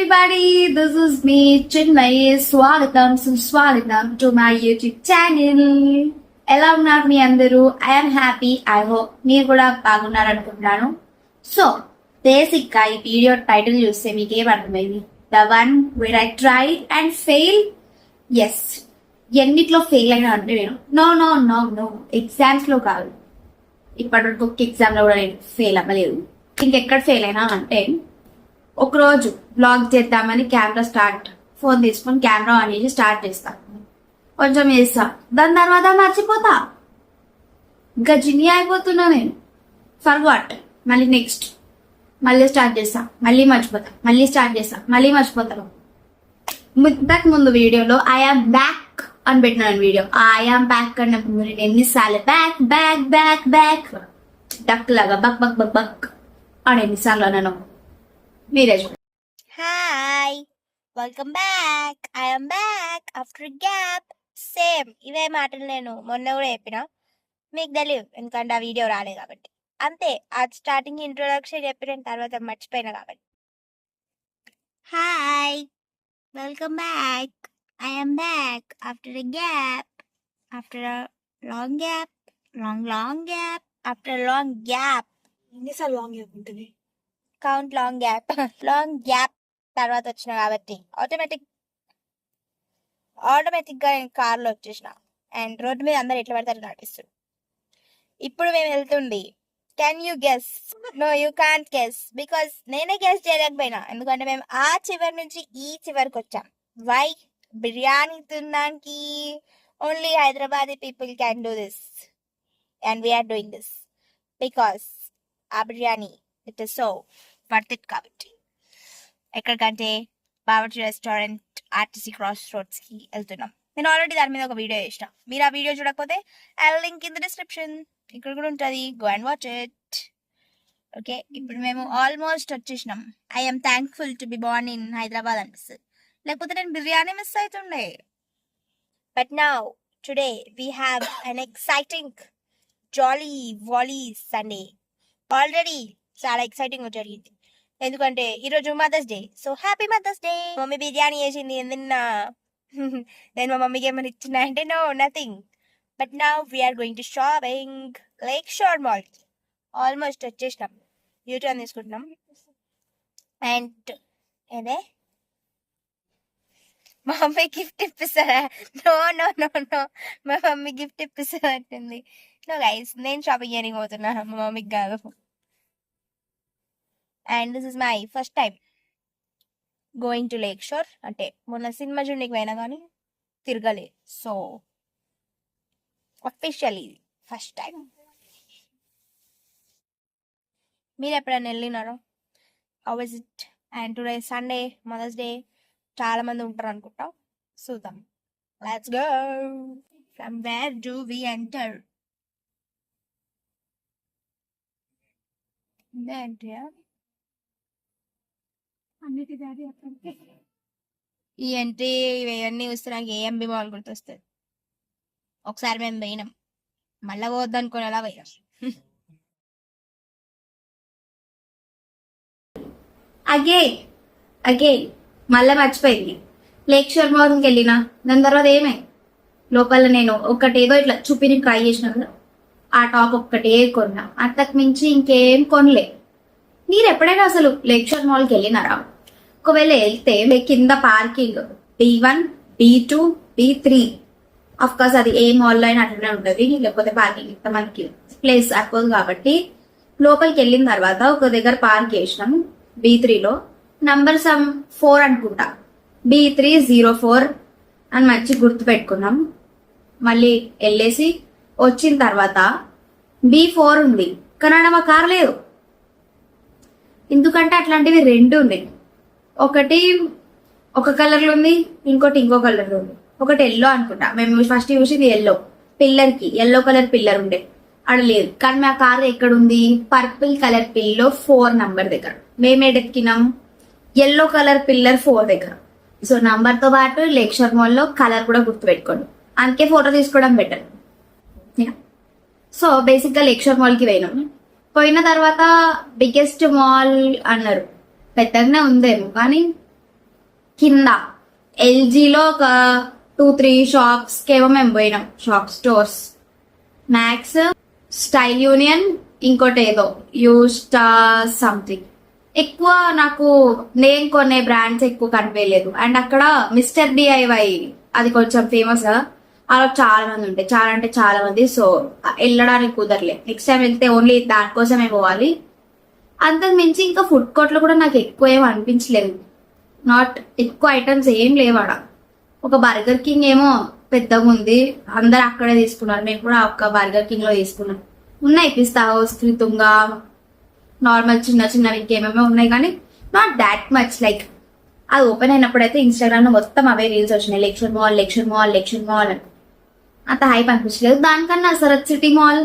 everybody, this is me Chinmay. Swagatam Suswagatam to my YouTube channel. ఎలా ఉన్నారు మీ అందరూ? I'm happy. I hope మీరు కూడా బాగున్నారు అనుకుంటున్నాను. సో బేసిక్ గా ఈ వీడియో టైటిల్ చూస్తే మీకు ఏం అర్థమైంది? The one where I try and fail. Yes, ఎన్నిట్లో ఫెయిల్ అయినా అంటే నేను no no no no exams లో కాదు, ఇప్పటి వరకు ఒక్క ఎగ్జామ్ లో కూడా నేను ఫెయిల్ అవ్వలేదు. ఇంకెక్కడ ఫెయిల్ అయినా అంటే ఒకరోజు బ్లాగ్ చేద్దామని ఫోన్ తీసుకొని కెమెరా అనేది స్టార్ట్ చేస్తా, కొంచెం వేస్తా, దాని తర్వాత మర్చిపోతా, గజిని అయిపోతున్నా నేను. ఫర్గాట్, మళ్ళీ నెక్స్ట్ మళ్ళీ స్టార్ట్ చేస్తా, మళ్ళీ మర్చిపోతా, మళ్ళీ స్టార్ట్ చేస్తా, మళ్ళీ మర్చిపోతాను. ఇంతకు ముందు వీడియోలో ఐఆమ్ బ్యాక్ అని పెట్టినాను వీడియో. ఐఆమ్ బ్యాక్ అన్నప్పుడు నేను ఎన్నిసార్లు back back back back duck లాగా బక్ బక్ బక్ బక్ అని ఎన్నిసార్లు అన్నాను మీరే చూడండి. Hi, welcome back. I'm back after gap. Same ఇవే మాటలు నేను మొన్న కూడా చెప్పిన, మీకు తెలియదు ఎందుకంటే ఆ వీడియో రాలేదు కాబట్టి. అంతే, అది స్టార్టింగ్ ఇంట్రొడక్షన్ చెప్పిన తర్వాత మర్చిపోయినా కాబట్టి. Hi, welcome back. I'm back after a gap, after a long gap, long gap, after long gap. ఎన్నిసార్లు లాంగ్ గ్యాప్ ఉంటుంది? కౌంట్ లాంగ్ గ్యాప్ తర్వాత వచ్చిన కాబట్టి ఆటోమేటిక్ గా నేను కార్లో వచ్చేసిన అండ్ రోడ్డు మీద అందరు ఎట్లా పడతారు నడిపిస్తుంది. ఇప్పుడు మేము వెళ్తుంది. Can you guess? No, you can't guess, because నేనే గెస్ చేయలేకపోయినా, ఎందుకంటే మేము ఆ చివరి నుంచి ఈ చివరికి వచ్చాం. వై? బిర్యానీ తినడానికి. Only Hyderabadi people can do this and we're doing this because ఆ biryani it is so worth it కాబట్టి. ఎక్కడికంటే Bawarchi restaurant, RTC cross roads కి వెళ్తున్నాం. నేను ఆల్రెడీ దాని మీద ఒక వీడియో చేసిన, మీరు ఆ వీడియో చూడకపోతే I link in the description, ఇక్కడ కూడా ఉంటుంది, go and watch it. Okay, ఇప్పుడు మేము ఆల్మోస్ట్ వచ్చేసినాం. I'm thankful to be born in Hyderabad అనిపిస్తుంది, లేకపోతే నేను బిర్యానీ మిస్ అవుతుండే. But now today we have an exciting jolly wally Sunday. Already చాలా ఎక్సైటింగ్ జరిగింది, ఎందుకంటే ఈరోజు mother's day. So happy mother's day. Mummy biryani చేసింది నిన్న. నేను మా మమ్మీకి ఏమైనా ఇచ్చిన అంటే no, nothing. But now we are going to shopping Lake Shore mall. Almost వచ్చేసినాం, యూటర్న్ తీసుకుంటున్నాం. అండ్ ఏదే మా మమ్మీ గిఫ్ట్ ఇప్పిస్తారా? నో నో నో నో, మా మమ్మీ గిఫ్ట్ ఇప్పిస్తారా అంటుంది. నో గైస్, నేను షాపింగ్ చేయడానికి పోతున్నా, మా మమ్మీకి కాదు. And this is my first time going to Lake Shore. అంటే మొన్న సినిమా చూడడానికి పోయినా కానీ తిరగలే, సో అఫీషియల్లీ ఫస్ట్ టైం. మీరు ఎప్పుడైనా వెళ్ళినారో? How is it? And today Sunday, mother's day, చాలా మంది ఉంటారు అనుకుంటా. చూద్దాం. Let's go. From where do we enter? ఈ ఎంట్రీ ఇవన్నీ వస్తే నాకు ఏఎంబి మాల్ గుర్తొస్తుంది. ఒకసారి మేము పోయినాం, మళ్ళా పోవద్దు అనుకుని అలా పోయినాం. అగైన్ మళ్ళీ మర్చిపోయింది. లేక్ షోర్ మాల్కి వెళ్ళినా, దాని తర్వాత ఏమై లోపల నేను ఒకటి ఏదో ఇట్లా చూపిని ట్రై చేసిన కదా, ఆ టాప్ ఒక్కటే కొన్నా, అంతకు మించి ఇంకేం కొనలే. మీరు ఎప్పుడైనా అసలు లేక్ షోర్ మాల్కి వెళ్ళినారా? ఒకవేళ వెళ్తే కింద parking B1, B2, B3, of course అది ఏ మాల్లో అయినా అట్లనే ఉంటుంది, లేకపోతే పార్కింగ్ ఇంత మనకి ప్లేస్ సరిపోదు కాబట్టి లోపలికి వెళ్ళిన తర్వాత ఒక దగ్గర పార్క్ చేసినాం. B3లో నంబర్ 4 అనుకుంటా, B304 అని మంచి గుర్తు పెట్టుకున్నాం. మళ్ళీ వెళ్ళేసి వచ్చిన తర్వాత B4 ఉంది, కానీ మా కార్ లేదు. ఎందుకంటే అట్లాంటివి రెండు ఉన్నాయి, ఒకటి ఒక కలర్లో ఉంది, ఇంకోటి ఇంకో కలర్లో ఉంది. ఒకటి ఎల్లో అనుకుంటా, మేము ఫస్ట్ చూసింది ఎల్లో, పిల్లర్కి ఎల్లో కలర్ పిల్లర్ ఉండే, అక్కడ లేదు. కానీ మా కార్ ఎక్కడ ఉంది? పర్పుల్ కలర్ పిల్లో 4 నంబర్ దగ్గర. మేము ఎడెక్కినాం ఎల్లో కలర్ పిల్లర్ 4 దగ్గర. సో నంబర్ తో పాటు లేక్ షోర్ మాల్ లో కలర్ కూడా గుర్తు పెట్టుకోండి, అందుకే ఫోటో తీసుకోవడం బెటర్. సో బేసిక్ గా లేక్ షోర్ మాల్ కి పోయిన తర్వాత బిగ్గెస్ట్ మాల్ అన్నారు, పెద్దగానే ఉందేమో కానీ కింద ఎల్జీలో ఒక 2-3 షాప్స్కి ఏమో మేము పోయినాం. స్టోర్స్ మ్యాక్స్, స్టైల్ యూనియన్, ఇంకోటి ఏదో యూస్టా సంథింగ్. ఎక్కువ నాకు నేను కొనే బ్రాండ్స్ ఎక్కువ కనిపించలేదు. అండ్ అక్కడ మిస్టర్ డిఐవై అది కొంచెం ఫేమస్ కదా, అలా చాలా మంది ఉంటాయి, చాలా అంటే చాలా మంది. సో వెళ్ళడానికి కుదరలేదు. నెక్స్ట్ టైం వెళ్తే ఓన్లీ దానికోసమే పోవాలి. అంతకు మించి ఇంకా ఫుడ్ కోర్ట్లో కూడా నాకు ఎక్కువ ఏం అనిపించలేదు. నాట్ ఎక్కువ ఐటమ్స్ ఏం లేవాడ. ఒక బర్గర్ కింగ్ ఏమో పెద్దగా ఉంది, అందరు అక్కడే తీసుకున్నారు. మేము కూడా ఒక బర్గర్ కింగ్ లో తీసుకున్నాం. ఉన్నాయి పిస్తా హౌస్, క్రితుంగా, నార్మల్ చిన్న చిన్నవి ఇంకేమేమో ఉన్నాయి, కానీ నాట్ దాట్ మచ్. లైక్ అది ఓపెన్ అయినప్పుడైతే ఇన్స్టాగ్రామ్ లో మొత్తం అవే రీల్స్ వచ్చినాయి, లెక్షన్ మాల్ అని. అంత హైప్ అనిపించలేదు. దానికన్నా Sarath City Mall,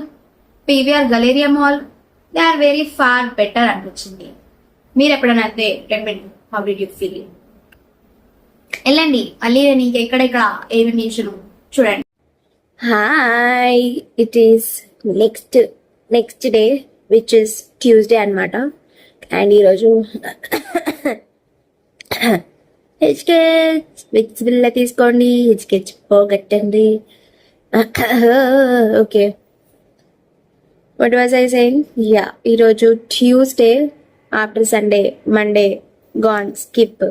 PVR Galleria Mall, they are very far better అనిపించింది. మీరు ఎప్పుడైనా అయితే హౌ డిడ్ యూ ఫీల్? వెళ్ళండి మళ్ళీ. నేను ఇంకెక్కడెక్కడ ఏమి నేర్చును చూడండి. Hi, it is next day which is Tuesday అనమాట. అండ్ ఈరోజు హెచ్కెచ్ విక్స్ బిల్ల తీసుకోండి, హెచ్కెచ్ పోగొట్టండి. Okay, what was I saying? Yeah, ఈరోజు Tuesday after Sunday, Monday gone, skip.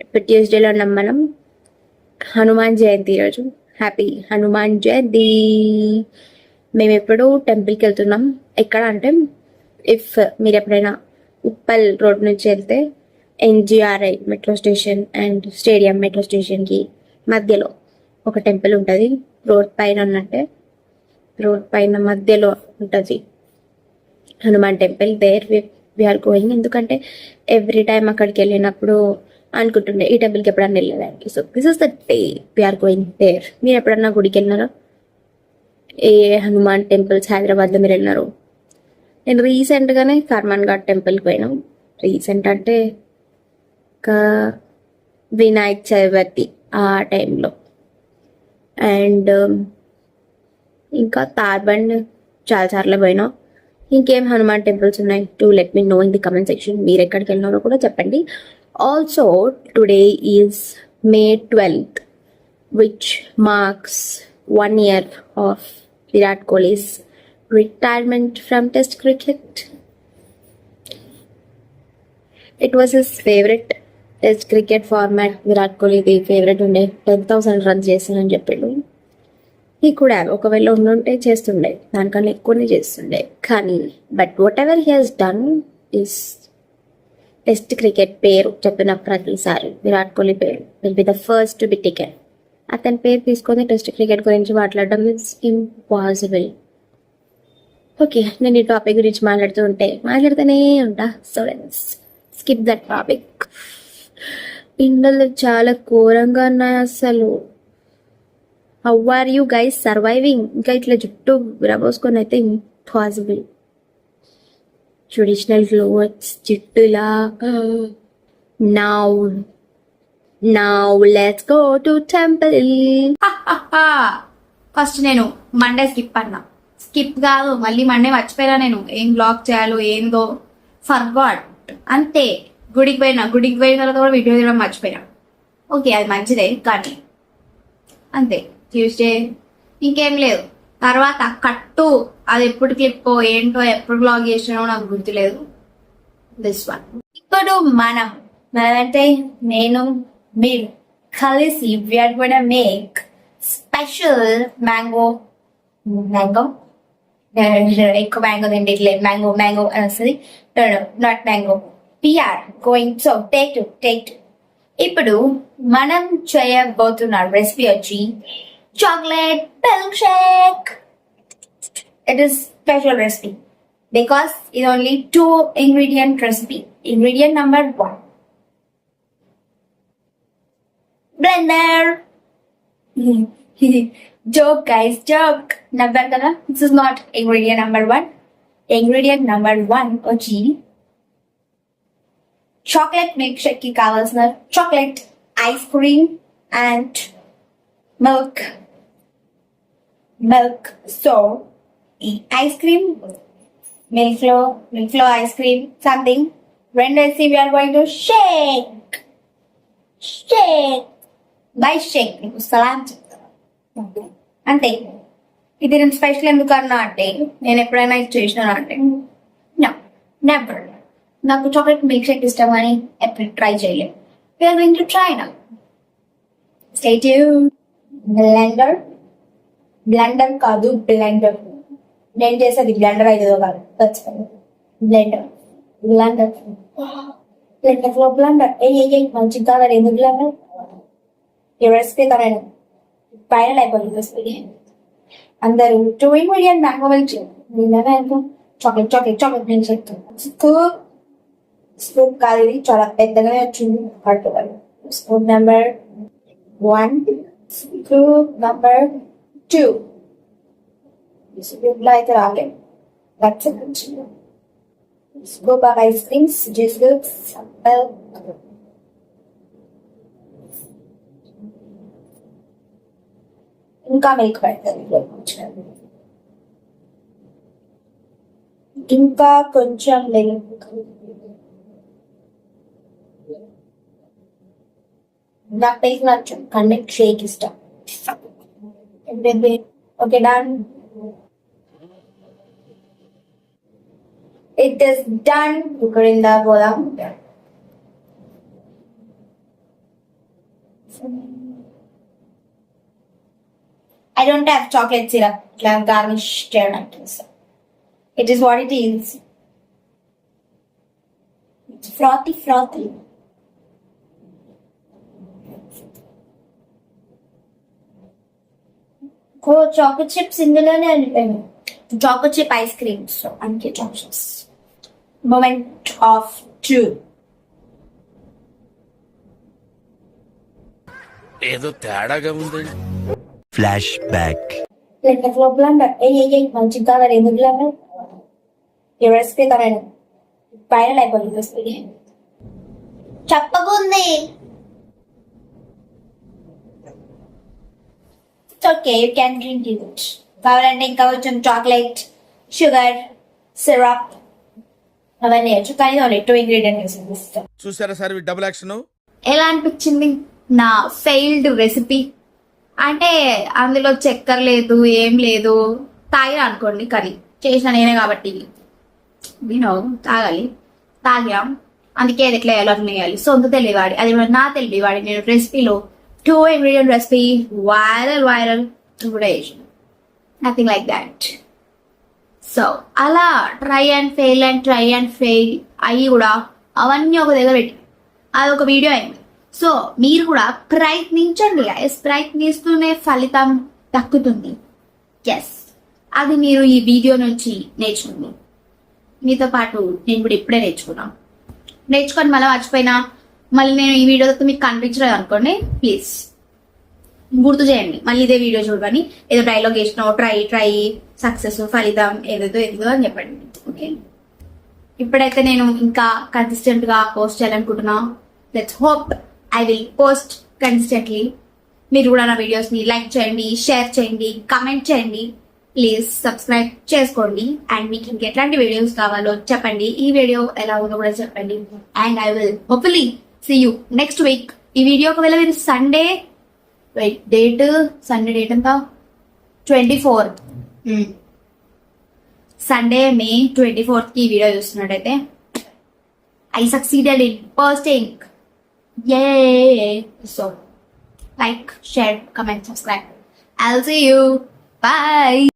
ఇప్పుడు ట్యూస్డేలో ఉన్నాం మనం. హనుమాన్ జయంతి ఈరోజు. హ్యాపీ హనుమాన్ జయంతి. మేము ఎప్పుడు టెంపుల్కి వెళ్తున్నాం. ఎక్కడ అంటే, ఇఫ్ మీరు ఎప్పుడైనా ఉప్పల్ రోడ్ నుంచి వెళ్తే NGRI metro station and stadium metro స్టేషన్కి మధ్యలో ఒక టెంపుల్ ఉంటుంది. రోడ్ పైన ఉన్నట్టే, రోడ్ పైన మధ్యలో ఉంటుంది Hanuman temple. There we are going. ఎందుకంటే ఎవ్రీ టైం అక్కడికి వెళ్ళినప్పుడు అనుకుంటుండే ఈ టెంపుల్కి ఎప్పుడన్నా వెళ్ళేదానికి. So this is the day we are going there. మీరు ఎప్పుడన్నా గుడికి వెళ్ళినారో? ఏ హనుమాన్ టెంపుల్స్ హైదరాబాద్లో మీరు వెళ్ళినారు? నేను రీసెంట్గానే కర్మన్ ఘాట్ టెంపుల్కి పోయినాం. రీసెంట్ అంటే ఒక వినాయక చవితి ఆ టైంలో. అండ్ ఇంకా తార్బండ్ చాలాసార్లు పోయినాం. ఇంకేం హనుమాన్ టెంపుల్స్ ఉన్నాయి? To let me know in the comment section. మీరు ఎక్కడికి వెళ్ళినారో కూడా చెప్పండి. Also today is May 12th, which marks 1 year of Virat Kohli's retirement from Test cricket. It was his favorite Test cricket format. Virat Kohli the favorite ఉండే 10,000 runs చేస్తానని చెప్పాడు. ఈ కూడా ఒకవేళ ఉండుంటే చేస్తుండే, దానికన్నా ఎక్కువనే చేస్తుండే. కానీ but what ever he has done is test cricket పేరు చెప్పిన ప్రతిసారి విరాట్ కోహ్లీ పేరు will be the first to be taken. అతని పేరు తీసుకొని టెస్ట్ క్రికెట్ గురించి మాట్లాడడం ఇట్స్ ఇంపాసిబుల్. ఓకే, నేను ఈ టాపిక్ గురించి మాట్లాడుతూనే ఉంటా. So let's skip that topic. ఎండలు చాలా ఘోరంగా ఉన్నాయి అసలు. How are you guys surviving? ఇంకా ఇట్లా జుట్టు విరబోసుకొని అయితే ఇంపాసిబుల్. ట్రెడిషనల్ క్లోత్స్, జుట్టులా. Now let's go to temple. First నేను మండే స్కిప్ అన్నా. స్కిప్ కాదు, మళ్ళీ మండే మర్చిపోయినా. నేను ఏం బ్లాగ్ చేయాలో ఏందో ఫర్గాట్. అంతే. గుడికి పోయిన తర్వాత కూడా వీడియో తీయడం మర్చిపోయినా. ఓకే, అది మంచిదే, కానీ అంతే. ట్యూస్డే ఇంకేం లేదు. తర్వాత కట్టు, అది ఎప్పుడు క్లిప్ ఏంటో, ఎప్పుడు బ్లాగ్ చేసినానో నాకు గుర్తులేదు. This one. ఇప్పుడు మనమంటే నేను మీరు కలిసి we're gonna make special mango ఎక్కువ మ్యాంగో తింటే మ్యాంగో అని వస్తుంది. Not mango, we're going. So take two. ఇప్పుడు మనం చేయబోతున్న రెసిపీ వచ్చి chocolate milkshake. It is special recipe because it's only 2 ingredient recipe. Ingredient number 1, blender. Joke guys, joke. Nabbakala. This is not ingredient number 1. Ingredient number 1 ochi chocolate milkshake ki kavalsina chocolate, ice cream and milk. So ice cream, milk flow ice cream, something. When I see, we are going to shake shake by shake నీకు సలాం చెప్తాను అంటే ఇది నేను special ఎందుకు అన్నా అంటే నేను ఎప్పుడైనా ఇది చేసినా అంటే నెవర్ నాకు చాక్లెట్ మిల్క్ షేక్ ఇష్టం అని ఎప్పుడు ట్రై చేయలేదు వీఆర్ గోయింగ్ టు ట్రై నా స్టే ట్యూన్ బ్లెండర్ కాదు బ్లెండర్ నేను చేసేది బ్లెండర్ అవుతుందో కాదు బ్లెండర్ ఏ మంచి కావాలి ఎందుకు బ్లెండర్ ఈ రెసిపీ తనను వైరల్ అయిపోయింది రెసిపీ అందరూ 2 ఇంగ్రీడియంట్ మ్యాంగో మిల్క్ షేక్ నేనేమో చాక్లెట్ మిల్క్ షేక్ స్కూప్ కాదు ఇది చాలా పెద్దగానే వచ్చింది పట్టుకోవాలి scoop number 1 scoop number 2 scoop లో అయితే రాలేదు scoop of ice creams juice ఇంకా మిల్క్ పెడతారు ఇంకా కొంచెం మిల్క్ నాకు మిల్క్ నచ్చు కానీ షేక్ ఇష్టం okay done it is done ఇక్కడ పోదాం I don't have chocolate syrup garnish చేయడానికి it is what it is. It's frothy. Chocolate chips ఇందులోనే వెళ్ళిపోయాను చాక్లెట్ చిప్ ఐస్ క్రీమ్స్ అందుకే చాక్లెట్స్ మూమెంట్ ఆఫ్ ట్రూ ఏదో తేడాగా ఉందండి. ఫ్లాష్ బ్యాక్ బ్లెండర్ ఏ మంచి కావాలి ఎందుకు బ్లెండర్ ఈ రెసిపీ తనను వైరల్ అయిపోయింది రెసిపీ చెప్పకుంది okay you can drink it కావాలంటే ఇంకా కొంచెం చాక్లెట్ షుగర్ సిరప్ అవన్నీ వేయచ్చు కానీ 2 ఇంగ్రీడియంట్స్ ఇస్తాం చూసారా సార్ డబుల్ యాక్షన్. ఎలా అనిపించింది నా ఫెయిల్డ్ రెసిపీ అంటే అందులో చక్కెర లేదు ఏం లేదు తాగినా అనుకోండి కర్రీ చేసిన నేనే కాబట్టి తాగాం అందుకే అది ఎట్లా వేయాలో అట్లా వేయాలి సొంత తెలియవాడి అది నా తెలియవాడి నేను రెసిపీలో 2 ఇంగ్రీడియంట్ రెసిపీ వైరల్ కూడా వేసిన నథింగ్ లైక్ దాట్ సో అలా ట్రై అండ్ ఫెయిల్ అయ్యి కూడా అవన్నీ ఒక దగ్గర పెట్టి అదొక వీడియో అయింది. సో మీరు కూడా ప్రయత్నించండి ప్రయత్నిస్తూనే ఫలితం దక్కుతుంది. ఎస్ అది మీరు ఈ వీడియో నుంచి నేర్చుకుంది మీతో పాటు నేను కూడా ఇప్పుడే నేర్చుకొని మళ్ళీ మర్చిపోయినా మళ్ళీ నేను ఈ వీడియోతో మీకు కనిపించలేదు అనుకోండి ప్లీజ్ గుర్తు చేయండి మళ్ళీ ఇదే వీడియో చూడని ఏదో డైలాగ్ వేసినావు ట్రై సక్సెస్ ఫలితం ఏదేదో అని చెప్పండి. ఓకే ఇప్పుడైతే నేను ఇంకా కన్సిస్టెంట్ గా పోస్ట్ చేయాలనుకుంటున్నా. Let's hope I will post consistently. మీరు కూడా నా వీడియోస్ ని లైక్ చేయండి, షేర్ చేయండి, కమెంట్ చేయండి, ప్లీజ్ సబ్స్క్రైబ్ చేసుకోండి. అండ్ మీకు ఇంకెట్లాంటి వీడియోస్ కావాలో చెప్పండి, ఈ వీడియో ఎలా ఉందో కూడా చెప్పండి. And I will hopefully see you next week. ఈ వీడియో ఒకవేళ మీరు సండే డేట్ ఎంత 24 సండే May 24th కి ఈ వీడియో చూస్తున్నట్టయితే I succeeded in posting. Yay! So like, share, comment, subscribe. I'll see you. Bye.